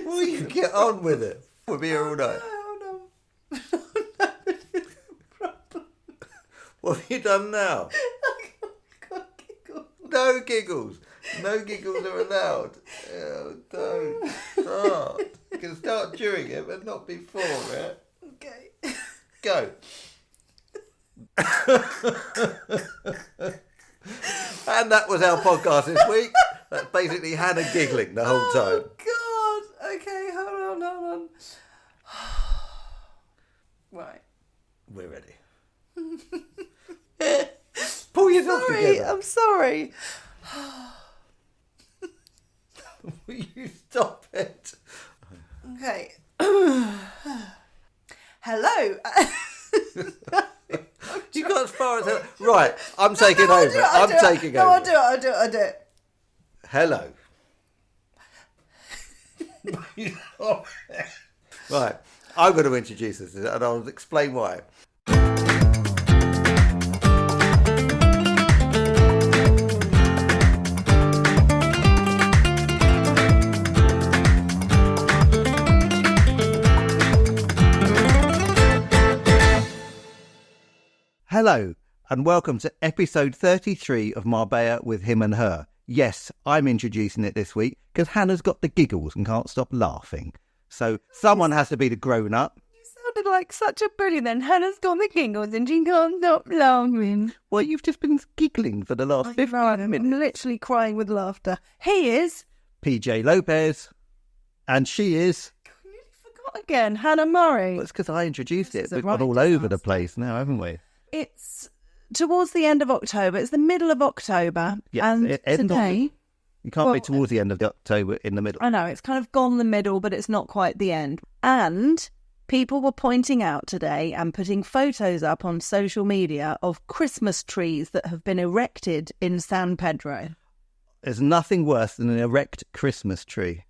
Will you get on with it? We'll be here all night. What have you done now? No giggles. No giggles are allowed. Oh, don't start. You can start during it, but not before it. Okay. Go. And that was our podcast this week. That's basically Hannah giggling the whole time. Oh, God. Okay, hold on. Right. We're ready. Pull yourself together. I'm sorry. Will you stop it? Okay. Hello. You got as far as hello. Right, I'm taking over. I'm taking over. I'll do it. Hello. Right, I'm going to introduce this and I'll explain why. Hello, and welcome to episode 33 of Marbella with him and her. Yes, I'm introducing it this week because Hannah's got the giggles and can't stop laughing. So someone has to be the grown-up. You sounded like such a bully then. Hannah's got the giggles and she can't stop laughing. Well, you've just been giggling for the last 15 I'm minutes. literally crying with laughter. He is... PJ Lopez, and she is... I nearly forgot again. Hannah Murray. Well, it's because I introduced This it. is a We've gone right all over the disaster. place now, haven't we? It's towards the end of October. It's the middle of October. Yeah, and end of- today... You can't be Well, towards the end of the October in the middle. I know, it's kind of gone the middle, but it's not quite the end. And people were pointing out today and putting photos up on social media of Christmas trees that have been erected in San Pedro. There's nothing worse than an erect Christmas tree.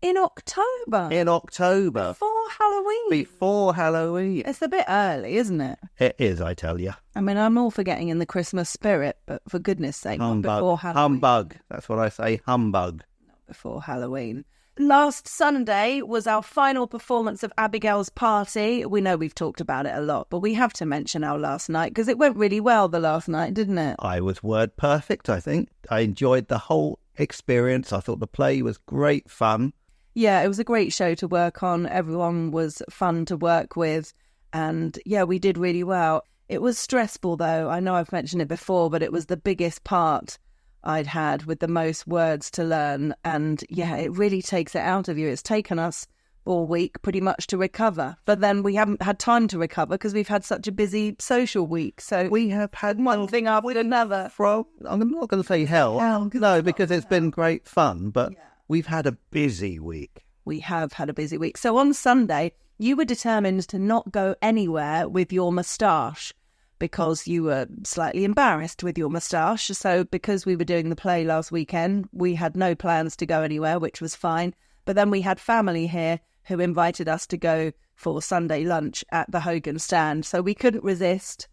In October. In October. Before Halloween. Before Halloween. It's a bit early, isn't it? It is, I tell you. I mean, I'm all for getting in the Christmas spirit, but for goodness sake, not before Halloween. Humbug. That's what I say, humbug. Not before Halloween. Last Sunday was our final performance of Abigail's party. We know we've talked about it a lot, but we have to mention our last night because it went really well the last night, didn't it? I was word perfect, I think. I enjoyed the whole experience. I thought the play was great fun. Yeah, it was a great show to work on. Everyone was fun to work with. And yeah, we did really well. It was stressful, though. I know I've mentioned it before, but it was the biggest part I'd had with the most words to learn. And yeah, it really takes it out of you. It's taken us all week pretty much to recover. But then we haven't had time to recover because we've had such a busy social week. So We have had one thing after another. I'm not going to say hell. No, because it's been great fun, but we've had a busy week. We have had a busy week. So on Sunday, you were determined to not go anywhere with your moustache because you were slightly embarrassed with your moustache. So because we were doing the play last weekend, we had no plans to go anywhere, which was fine. But then we had family here who invited us to go for Sunday lunch at the Hogan stand. So we couldn't resist.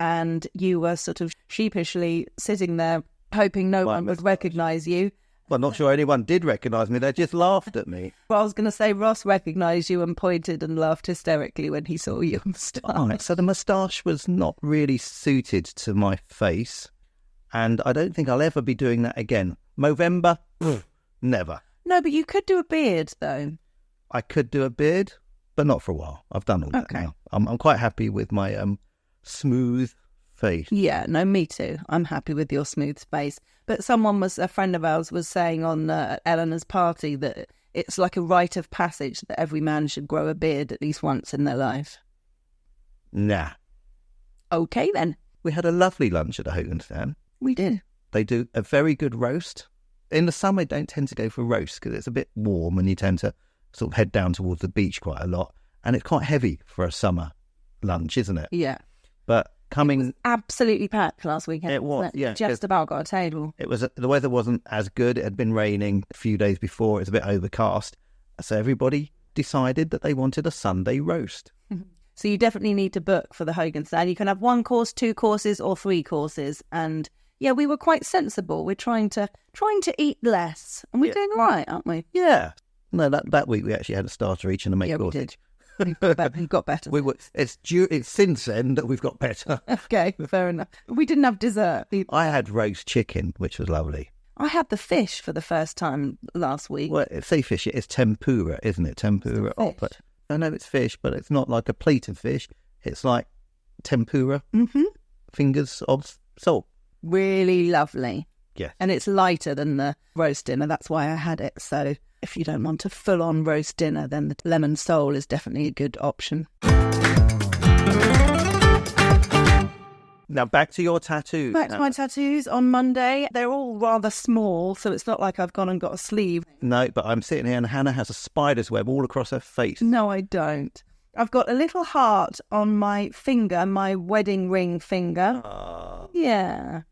And you were sort of sheepishly sitting there hoping no one would recognise you. Well, not sure anyone did recognise me. They just laughed at me. Well, I was going to say Ross recognised you and pointed and laughed hysterically when he saw your moustache. All right, so the moustache was not really suited to my face, and I don't think I'll ever be doing that again. Movember? Never. No, but you could do a beard, though. I could do a beard, but not for a while. I've done all that now. I'm quite happy with my smooth face. Yeah, no, me too. I'm happy with your smooth face. But a friend of ours was saying on Eleanor's party that it's like a rite of passage that every man should grow a beard at least once in their life. Nah. Okay, then. We had a lovely lunch at the Hogan stand. We did. They do a very good roast. In the summer, I don't tend to go for roast because it's a bit warm and you tend to sort of head down towards the beach quite a lot. And it's quite heavy for a summer lunch, isn't it? Yeah. But coming... Absolutely packed last weekend. It was, yeah. Just about got a table. It was the weather wasn't as good. It had been raining a few days before. It was a bit overcast. So everybody decided that they wanted a Sunday roast. So you definitely need to book for the Hogan stand. You can have 1 course, 2 courses or 3 courses. And yeah, we were quite sensible. We're trying to eat less, and we're doing all right, aren't we? Yeah. No, that week we actually had a starter each and a make Yeah, we sausage. did. We've got better. It's since then that we've got better. Okay, fair enough. We didn't have dessert. I had roast chicken, which was lovely. I had the fish for the first time last week. Well, sea fish, it's tempura, isn't it? Tempura. Fish. But I know it's fish, but it's not like a plate of fish. It's like tempura, fingers of salt. Really lovely. Yes. And it's lighter than the roast dinner. That's why I had it. So if you don't want a full-on roast dinner, then the lemon sole is definitely a good option. Now, back to your tattoos. Back to my tattoos on Monday. They're all rather small, so it's not like I've gone and got a sleeve. No, but I'm sitting here and Hannah has a spider's web all across her face. No, I don't. I've got a little heart on my finger, my wedding ring finger. Yeah.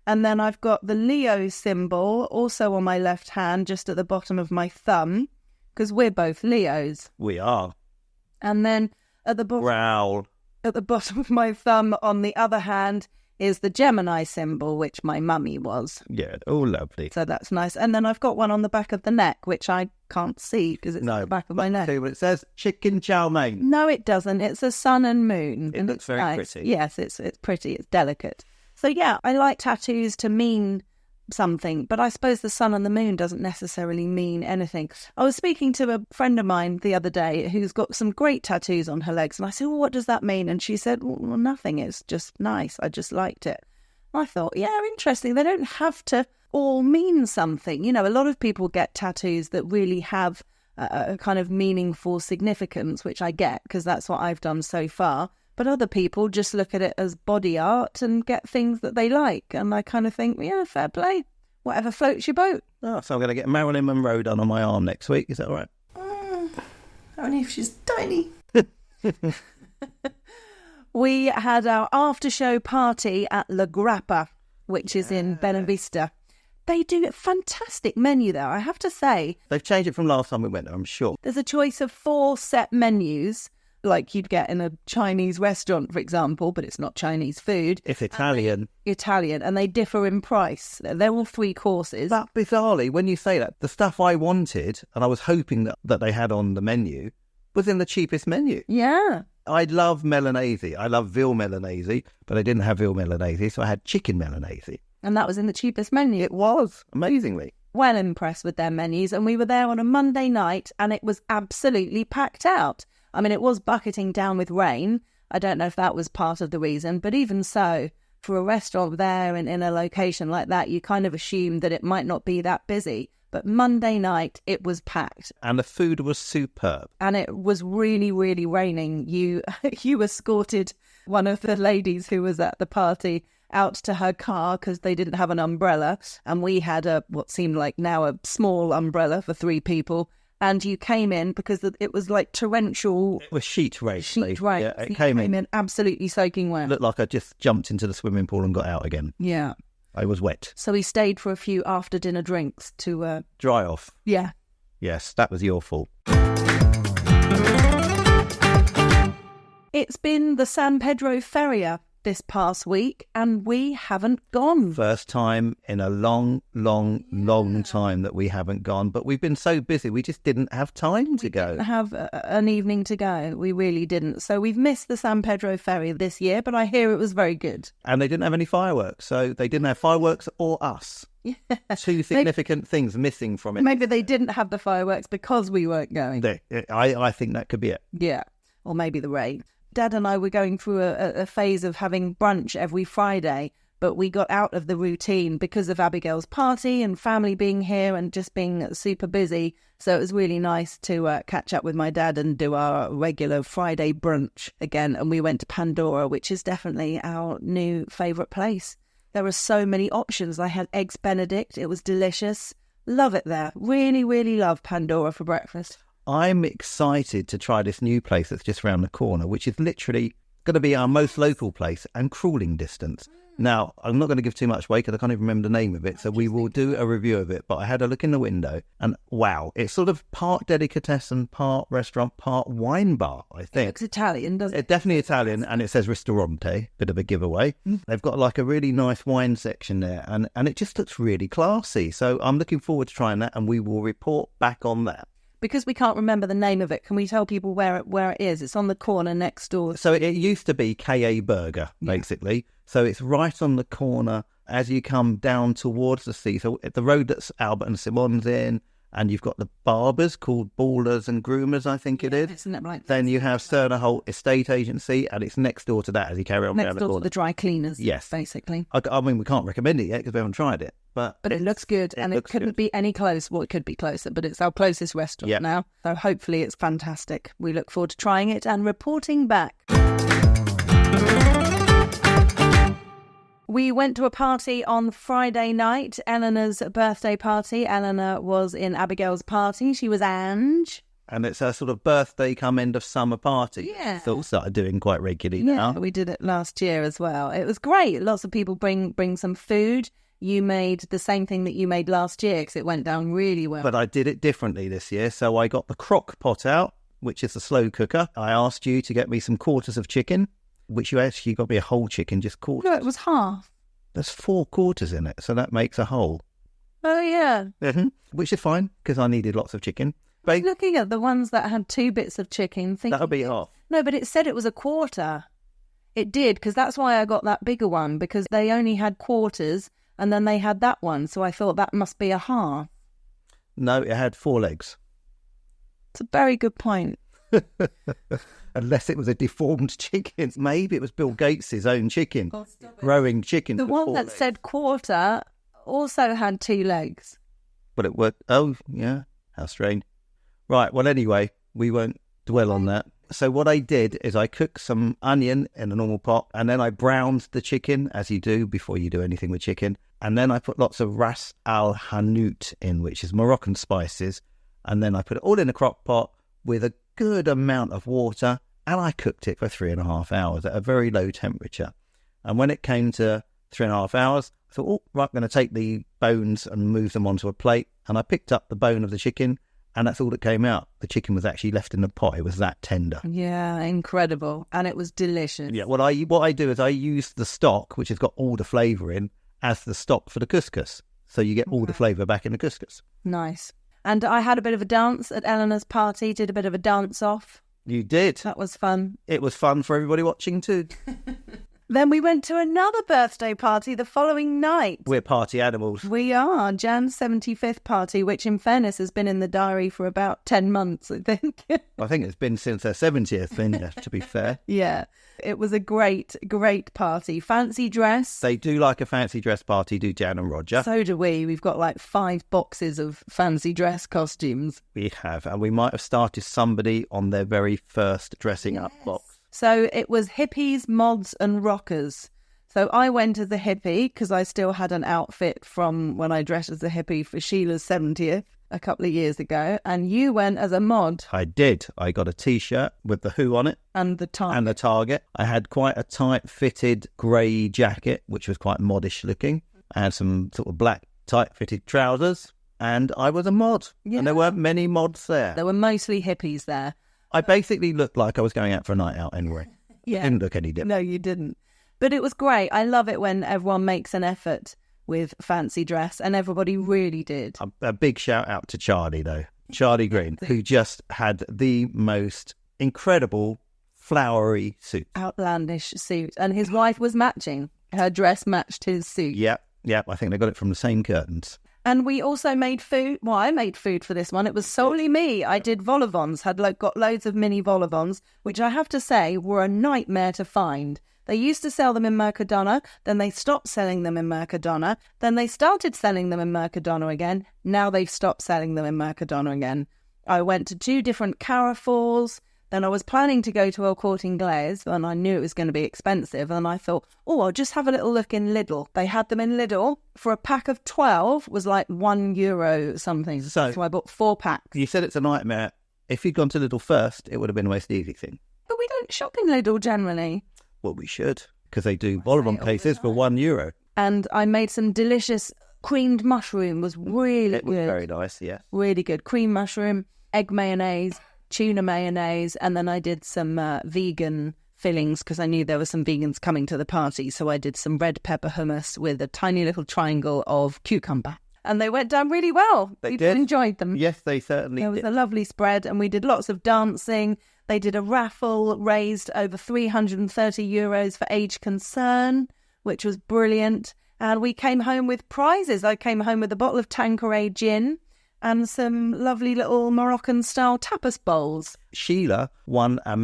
And then I've got the Leo symbol also on my left hand, just at the bottom of my thumb, because we're both Leos. We are. And then at the bottom... Growl. At the bottom of my thumb on the other hand is the Gemini symbol, which my mummy was. Yeah, all lovely. So that's nice. And then I've got one on the back of the neck, which I can't see because it's on the back of my neck. See what it says? Chicken chow mein. No, it doesn't. It's a sun and moon. It looks very pretty. Yes, it's pretty. It's delicate. So yeah, I like tattoos to mean something, but I suppose the sun and the moon doesn't necessarily mean anything. I was speaking to a friend of mine the other day who's got some great tattoos on her legs, and I said, well, what does that mean? And she said, well, nothing, it's just nice, I just liked it. I thought, yeah, interesting, they don't have to all mean something. You know, a lot of people get tattoos that really have a kind of meaningful significance, which I get because that's what I've done so far. But other people just look at it as body art and get things that they like. And I kind of think, yeah, fair play. Whatever floats your boat. Oh, so I'm going to get Marilyn Monroe done on my arm next week. Is that all right? Only if she's tiny. We had our after-show party at La Grappa, which is in Benavista. They do a fantastic menu there, I have to say. They've changed it from last time we went there, I'm sure. There's a choice of 4 set menus, like you'd get in a Chinese restaurant, for example, but it's not Chinese food. It's Italian. Italian, and they differ in price. They're all 3 courses. But bizarrely, when you say that, the stuff I wanted, and I was hoping that they had on the menu, was in the cheapest menu. Yeah. I love Milanese. I love veal Milanese, but I didn't have veal Milanese, so I had chicken Milanese. And that was in the cheapest menu. It was, amazingly. Well impressed with their menus, and we were there on a Monday night, and it was absolutely packed out. I mean, it was bucketing down with rain. I don't know if that was part of the reason, but even so, for a restaurant there and in a location like that, you kind of assume that it might not be that busy. But Monday night, it was packed. And the food was superb. And it was really, really raining. You escorted one of the ladies who was at the party out to her car because they didn't have an umbrella. And we had what seemed like now a small umbrella for 3 people. And you came in because it was like torrential. It was sheet rain. Yeah, it came in absolutely soaking wet. Looked like I just jumped into the swimming pool and got out again. Yeah. I was wet. So we stayed for a few after dinner drinks to dry off. Yeah. Yes, that was your fault. It's been the San Pedro Feria this past week, and we haven't gone. First time in a long time that we haven't gone. But we've been so busy, we just didn't have time to go. We didn't have an evening to go. We really didn't. So we've missed the San Pedro Ferry this year, but I hear it was very good. And they didn't have any fireworks. So they didn't have fireworks or us. Yeah. 2 significant things missing from it. Maybe they didn't have the fireworks because we weren't going. I think that could be it. Yeah. Or maybe the rain. Dad and I were going through a phase of having brunch every Friday, but we got out of the routine because of Abigail's party and family being here and just being super busy. So it was really nice to catch up with my dad and do our regular Friday brunch again. And we went to Pandora, which is definitely our new favourite place. There are so many options. I had eggs Benedict. It was delicious. Love it there. Really, really love Pandora for breakfast. I'm excited to try this new place that's just around the corner, which is literally going to be our most local place and crawling distance. Now, I'm not going to give too much away because I can't even remember the name of it, so we will do a review of it. But I had a look in the window and wow, it's sort of part delicatessen, part restaurant, part wine bar, I It think. looks Italian, doesn't it? It's definitely Italian, and it says Ristorante, bit of a giveaway. They've got like a really nice wine section there, and it just looks really classy. So I'm looking forward to trying that, and we will report back on that. Because we can't remember the name of it, can we tell people where it is? It's on the corner next door. So it used to be K.A. Burger, basically. So it's right on the corner as you come down towards the sea. So the road that's Albert and Simon's in, and you've got the barbers called Ballers and Groomers, I think it is. Isn't it right? Then you have Cerner Holt Estate Agency, and it's next door to that as you carry on down Next the door to corner. the dry cleaners, Yes. basically. I mean, we can't recommend it yet because we haven't tried it. But it looks good, and it looks couldn't good. be any closer. Well, it could be closer, but it's our closest restaurant Yep. now. So hopefully it's fantastic. We look forward to trying it and reporting back. We went to a party on Friday night, Eleanor's birthday party. Eleanor was in Abigail's party. She was Ange. And it's a sort of birthday come end of summer party. Yeah. So we started doing quite regularly Yeah, now. we did it last year as well. It was great. Lots of people bring some food. You made the same thing that you made last year because it went down really well. But I did it differently this year. So I got the crock pot out, which is the slow cooker. I asked you to get me some quarters of chicken, which you actually got me a whole chicken, just quarters. No, it was half. There's 4 quarters in it, so that makes a whole. Oh, yeah. Which is fine because I needed lots of chicken. Looking at the ones that had 2 bits of chicken, thinking... That'll be half. No, but it said it was a quarter. It did, because that's why I got that bigger one, because they only had quarters, and then they had that one, so I thought that must be a half. No, it had 4 legs. It's a very good point. Unless it was a deformed chicken. Maybe it was Bill Gates' own chicken. Growing chicken. The with one 4 that legs. said quarter also had 2 legs. But it worked. Oh, yeah. How strange. Right. Well, anyway, we won't dwell on that. So what I did is I cooked some onion in a normal pot, and then I browned the chicken, as you do before you do anything with chicken. And then I put lots of ras al hanout in, which is Moroccan spices. And then I put it all in a crock pot with a good amount of water, and I cooked it for 3.5 hours at a very low temperature. And when it came to 3.5 hours, I thought, oh, right, I'm going to take the bones and move them onto a plate. And I picked up the bone of the chicken, and that's all that came out. The chicken was actually left in the pot. It was that tender. Yeah, incredible. And it was delicious. Yeah, what I do is I use the stock, which has got all the flavour in, as the stock for the couscous. So you get all the flavour back in the couscous. Nice. And I had a bit of a dance at Eleanor's party, did a bit of a dance off. You did. That was fun. It was fun for everybody watching too. Then we went to another birthday party the following night. We're party animals. We are. Jan's 75th party, which in fairness has been in the diary for about 10 months, I think. I think it's been since their 70th, to be fair. Yeah. It was a great, great party. Fancy dress. They do like a fancy dress party, do Jan and Roger. So do we. We've got like 5 boxes of fancy dress costumes. We have, and we might have started somebody on their very first dressing up box. So it was hippies, mods and rockers. So I went as a hippie because I still had an outfit from when I dressed as a hippie for Sheila's 70th a couple of years ago. And you went as a mod. I did. I got a T-shirt with the Who on it. And the target. And the target. I had quite a tight-fitted grey jacket, which was quite modish looking. I had some sort of black tight-fitted trousers. And I was a mod. Yeah. And there weren't many mods there. There were mostly hippies there. I basically looked like I was going out for a night out anyway. Yeah. Didn't look any different. No, you didn't. But it was great. I love it when everyone makes an effort with fancy dress, and everybody really did. A big shout out to Charlie, though. Charlie Green, who just had the most incredible flowery suit. Outlandish suit. And his wife was matching. Her dress matched his suit. Yep. I think they got it from the same curtains. And we also made food. Well, I made food for this one. It was solely me. I did vol au vents, got loads of mini vol au vents, which I have to say were a nightmare to find. They used to sell them in Mercadona, then they stopped selling them in Mercadona, then they started selling them in Mercadona again, now they've stopped selling them in Mercadona again. I went to 2 different Carrefours, then I was planning to go to El Corte Inglés, and I knew it was going to be expensive, and I thought, I'll just have a little look in Lidl. They had them in Lidl. For a pack of 12 was like €1 something, so I bought 4 packs. You said it's a nightmare. If you'd gone to Lidl first, it would have been the most easy thing. But we don't shop in Lidl generally. Well, we should. because they do vol au vent cases for €1. And I made some delicious creamed mushroom. Was really It was good. very nice, yeah. Really good. Cream mushroom, egg mayonnaise, tuna mayonnaise, and then I did some vegan fillings because I knew there were some vegans coming to the party. So I did some red pepper hummus with a tiny little triangle of cucumber. And they went down really well. They People did. enjoyed them. Yes, they certainly There was did. a lovely spread, and we did lots of dancing. They did a raffle, raised over €330 for Age Concern, which was brilliant. And we came home with prizes. I came home with a bottle of Tanqueray gin and some lovely little Moroccan-style tapas bowls. Sheila won a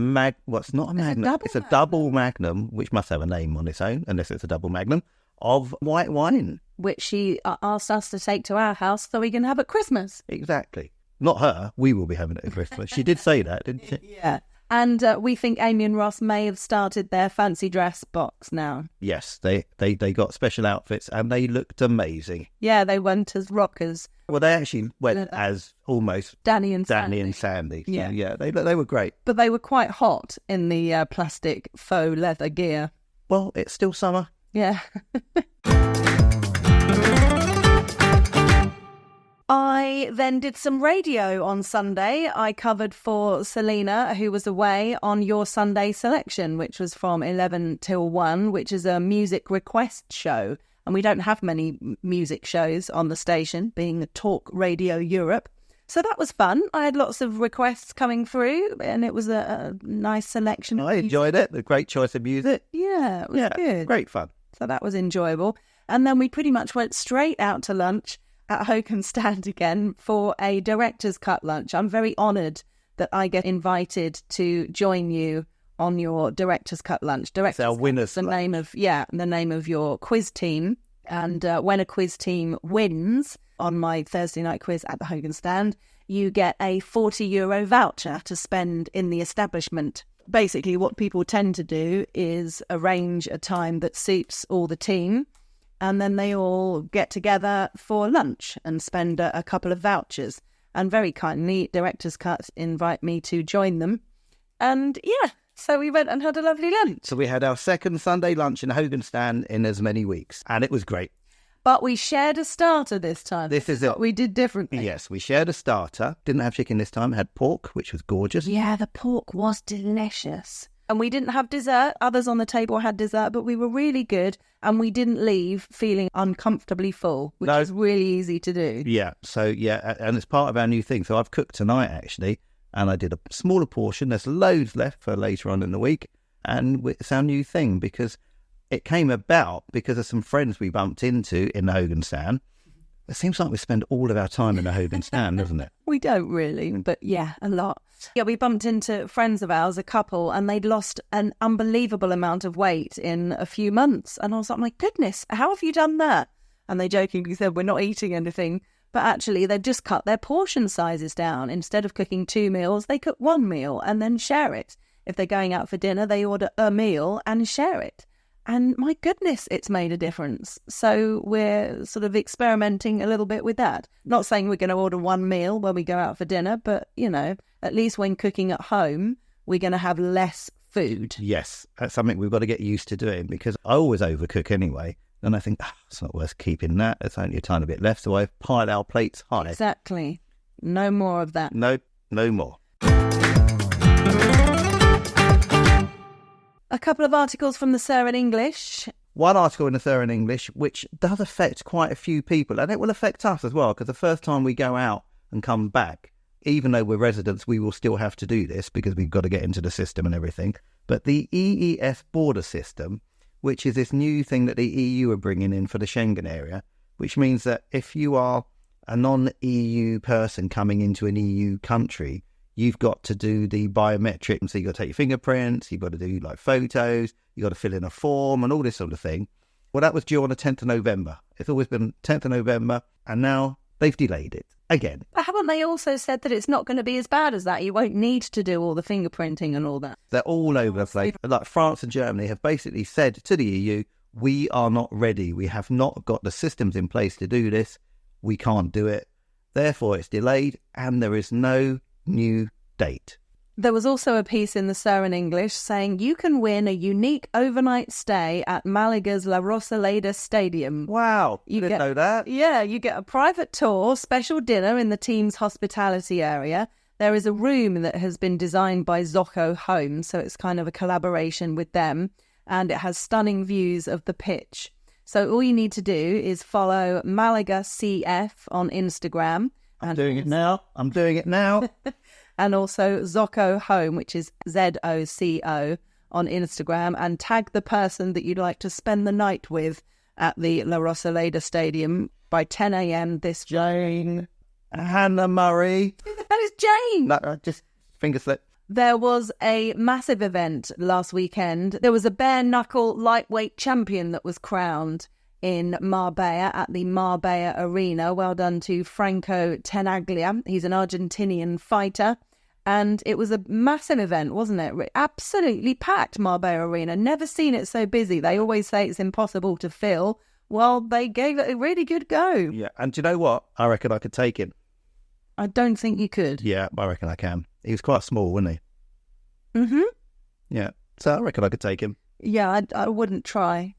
it's not a magnum, double it's a double magnum, which must have a name on its own, unless it's a double magnum, of white wine. Which she asked us to take to our house so we can have at Christmas. Exactly. Not her. We will be having it at Christmas. She did say that, didn't she? Yeah. And we think Amy and Ross may have started their fancy dress box now. Yes, they got special outfits and they looked amazing. Yeah, they went as rockers. Well, they actually went as almost Danny and Danny Sandy. and Sandy. So, Yeah. yeah, they were great. But they were quite hot in the plastic faux leather gear. Well, it's still summer. Yeah. I then did some radio on Sunday. I covered for Selena, who was away, on Your Sunday Selection, which was from 11 till 1, which is a music request show. And we don't have many music shows on the station, being Talk Radio Europe. So that was fun. I had lots of requests coming through, and it was a nice selection. I enjoyed it. A great choice of music. Yeah, it was good. Great fun. So that was enjoyable. And then we pretty much went straight out to lunch at Hogan Stand again for a director's cut lunch. I'm very honoured that I get invited to join you on your director's cut lunch. Director's our winners' Cut, the name of your quiz team. And when a quiz team wins on my Thursday night quiz at the Hogan Stand, you get a €40 voucher to spend in the establishment. Basically, what people tend to do is arrange a time that suits all the team, and then they all get together for lunch and spend a couple of vouchers. And very kindly, Director's Cut invite me to join them. And yeah, so we went and had a lovely lunch. So we had our second Sunday lunch in Hogan Stand in as many weeks, and it was great. But we shared a starter this time. This is it. What we did differently. Yes, we shared a starter. Didn't have chicken this time. Had pork, which was gorgeous. Yeah, the pork was delicious. And we didn't have dessert. Others on the table had dessert, but we were really good. And we didn't leave feeling uncomfortably full, which is really easy to do. Yeah, so yeah, and it's part of our new thing. So I've cooked tonight, actually, and I did a smaller portion. There's loads left for later on in the week. And it's our new thing because it came about because of some friends we bumped into in the Hogan Stand. It seems like we spend all of our time in the Hogan Stand, doesn't it? We don't really, but yeah, a lot. Yeah, we bumped into friends of ours, a couple, and they'd lost an unbelievable amount of weight in a few months. And I was like, my goodness, how have you done that? And they jokingly said, we're not eating anything. But actually, they've just cut their portion sizes down. Instead of cooking 2 meals, they cook 1 meal and then share it. If they're going out for dinner, they order a meal and share it. And my goodness, it's made a difference. So we're sort of experimenting a little bit with that. Not saying we're going to order 1 meal when we go out for dinner, but, you know, at least when cooking at home, we're going to have less food. Yes, that's something we've got to get used to doing because I always overcook anyway. And I think, it's not worth keeping that. There's only a tiny bit left. So I pile our plates high. Exactly. No more of that. No more. A couple of articles from the Sir in English. One article in the Sir in English, which does affect quite a few people, and it will affect us as well, because the first time we go out and come back, even though we're residents, we will still have to do this because we've got to get into the system and everything. But the EES border system, which is this new thing that the EU are bringing in for the Schengen area, which means that if you are a non-EU person coming into an EU country, you've got to do the biometric. So you've got to take your fingerprints, you've got to do like photos, you've got to fill in a form and all this sort of thing. Well, that was due on the 10th of November. It's always been 10th of November, and now they've delayed it again. But haven't they also said that it's not going to be as bad as that? You won't need to do all the fingerprinting and all that. They're all over the place. Like France and Germany have basically said to the EU, we are not ready. We have not got the systems in place to do this. We can't do it. Therefore, it's delayed, and there is no new date. There was also a piece in the Surrey English saying you can win a unique overnight stay at Malaga's La Rosaleda Stadium. Wow, you didn't know that. Yeah, you get a private tour, special dinner in the team's hospitality area. There is a room that has been designed by Zoco Home, so it's kind of a collaboration with them, and it has stunning views of the pitch. So all you need to do is follow Malaga CF on Instagram. I'm doing it now. And also Zoco Home, which is ZOCO on Instagram, and tag the person that you'd like to spend the night with at the La Rosaleda Stadium by 10 a.m. this Jane. Hannah Murray. Who the hell is Jane? No, just finger slip. There was a massive event last weekend. There was a bare-knuckle lightweight champion that was crowned in Marbella at the Marbella Arena. Well done to Franco Tenaglia. He's an Argentinian fighter. And it was a massive event, wasn't it? Absolutely packed, Marbella Arena. Never seen it so busy. They always say it's impossible to fill. Well, they gave it a really good go. Yeah, and do you know what? I reckon I could take him. I don't think you could. Yeah, I reckon I can. He was quite small, wasn't he? Mm-hmm. Yeah, so I reckon I could take him. Yeah, I wouldn't try.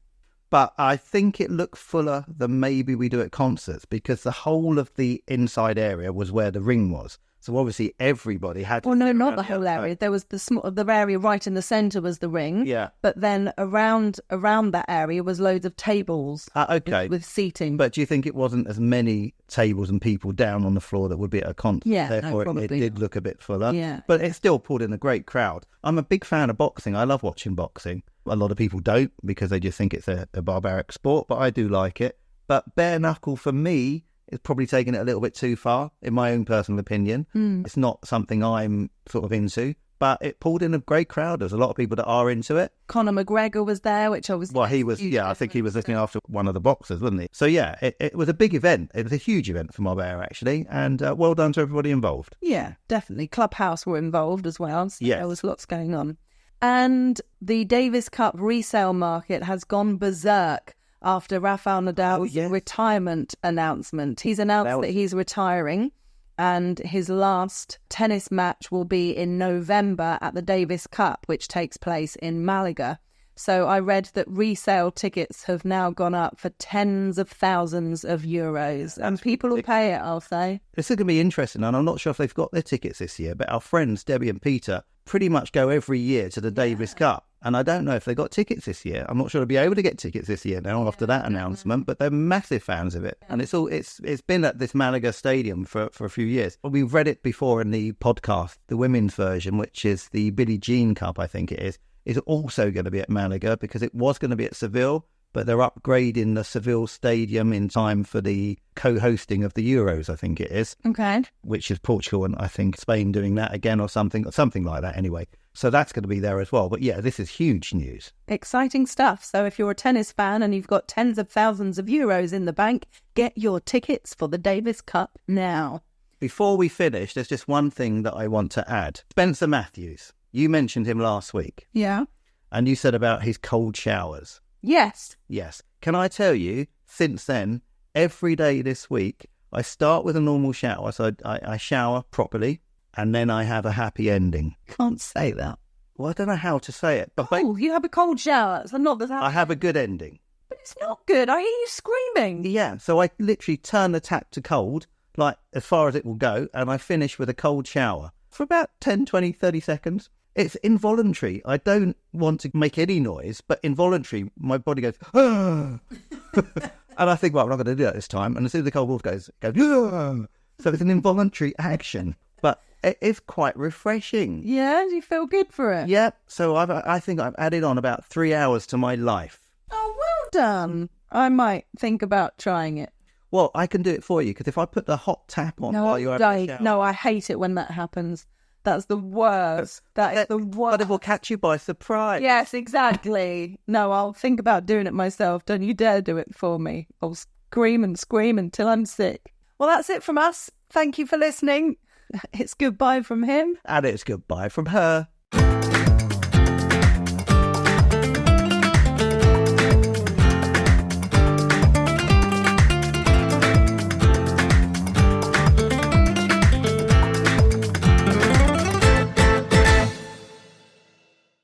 But I think it looked fuller than maybe we do at concerts because the whole of the inside area was where the ring was. So obviously everybody had... Well, no, not the whole area. There was the area right in the centre was the ring. Yeah. But then around that area was loads of tables okay. with seating. But do you think it wasn't as many tables and people down on the floor that would be at a concert? Yeah, therefore no, it did look a bit fuller. Yeah. But it still pulled in a great crowd. I'm a big fan of boxing. I love watching boxing. A lot of people don't because they just think it's a barbaric sport, but I do like it. But bare knuckle for me is probably taking it a little bit too far, in my own personal opinion. It's not something I'm sort of into, but it pulled in a great crowd. There's a lot of people that are into it. Conor McGregor was there, which obviously... Well, he was, I think he was looking after one of the boxers, wasn't he? So, yeah, it was a big event. It was a huge event for Marbella, actually, and well done to everybody involved. Yeah, definitely. Clubhouse were involved as well, so yes. There was lots going on. And the Davis Cup resale market has gone berserk after Rafael Nadal's retirement announcement. He's announced that he's retiring and his last tennis match will be in November at the Davis Cup, which takes place in Malaga. So I read that resale tickets have now gone up for tens of thousands of euros. And people will pay it, I'll say. This is going to be interesting, and I'm not sure if they've got their tickets this year, but our friends, Debbie and Peter, pretty much go every year to the Davis Cup. And I don't know if they got tickets this year. I'm not sure they'll be able to get tickets this year now after that announcement, but they're massive fans of it. And it's been at this Malaga stadium for a few years. We've read it before in the podcast, the women's version, which is the Billie Jean Cup, I think it is also going to be at Malaga because it was going to be at Seville, but they're upgrading the Seville stadium in time for the co-hosting of the Euros, I think it is. Okay. Which is Portugal and I think Spain doing that again or something like that anyway. So that's going to be there as well. But yeah, this is huge news. Exciting stuff. So if you're a tennis fan and you've got tens of thousands of euros in the bank, get your tickets for the Davis Cup now. Before we finish, there's just one thing that I want to add. Spencer Matthews, you mentioned him last week. Yeah. And you said about his cold showers. Yes. Yes. Can I tell you, since then, every day this week, I start with a normal shower. So I shower properly. And then I have a happy ending. Can't say that. Well, I don't know how to say it. But you have a cold shower. It's not that. I have a good ending. But it's not good. I hear you screaming. Yeah, so I literally turn the tap to cold, like as far as it will go, and I finish with a cold shower for about 10, 20, 30 seconds. It's involuntary. I don't want to make any noise, but involuntary, my body goes, ah. And I think, well, I'm not going to do that this time. And as soon as the cold water goes, it goes, ah. So it's an involuntary action. But it is quite refreshing. Yeah, do you feel good for it? Yeah, so I think I've added on about 3 hours to my life. Oh, well done. I might think about trying it. Well, I can do it for you, because if I put the hot tap on while you're having a shower... No, I hate it when that happens. That's the worst. That is the worst. But it will catch you by surprise. Yes, exactly. No, I'll think about doing it myself. Don't you dare do it for me. I'll scream until I'm sick. Well, that's it from us. Thank you for listening. It's goodbye from him. And it's goodbye from her.